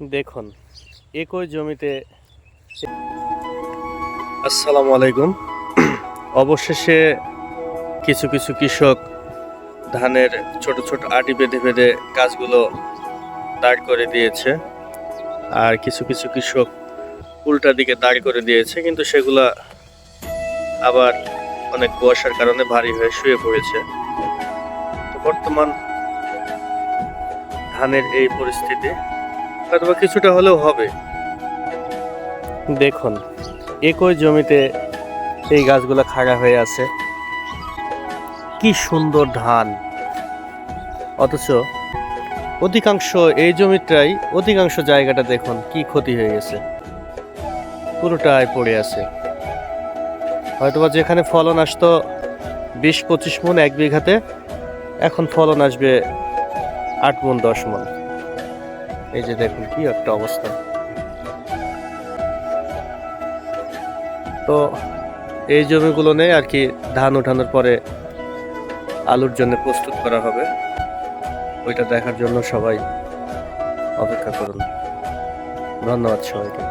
দেখুন একই জমিতে। আসসালামু আলাইকুম। অবশেষে কিছু কিছু কৃষক ধানের ছোট ছোট আটি বেঁধে বেঁধে গাছগুলো দাঁড় করে দিয়েছে, আর কিছু কিছু কৃষক উল্টা দিকে দাঁড় করে দিয়েছে, কিন্তু সেগুলা আবার অনেক কুয়াশার কারণে ভারী হয়ে শুয়ে পড়েছে। তো বর্তমান ধানের এই পরিস্থিতি হয়তো কিছুটা হলেও হবে। দেখুন একই জমিতে এই গাছগুলো খাড়া হয়ে আছে, কি সুন্দর ধান, অথচ অধিকাংশ এই জমিটাই অধিকাংশ জায়গাটা দেখুন কি ক্ষতি হয়ে গেছে, পুরোটাই পড়ে আছে। হয়তোবা যেখানে ফলন আসতো 20-25 মণ এক বিঘাতে, এখন ফলন আসবে 8 মণ 10 মণ। এই যে দেখুন কি একটা অবস্থা। তো এই জমিগুলো নেই আর কি, ধান ওঠানোর পরে আলুর জন্য প্রস্তুত করা হবে, ওইটা দেখার জন্য সবাই অপেক্ষা করুন। ধন্যবাদ সবাইকে।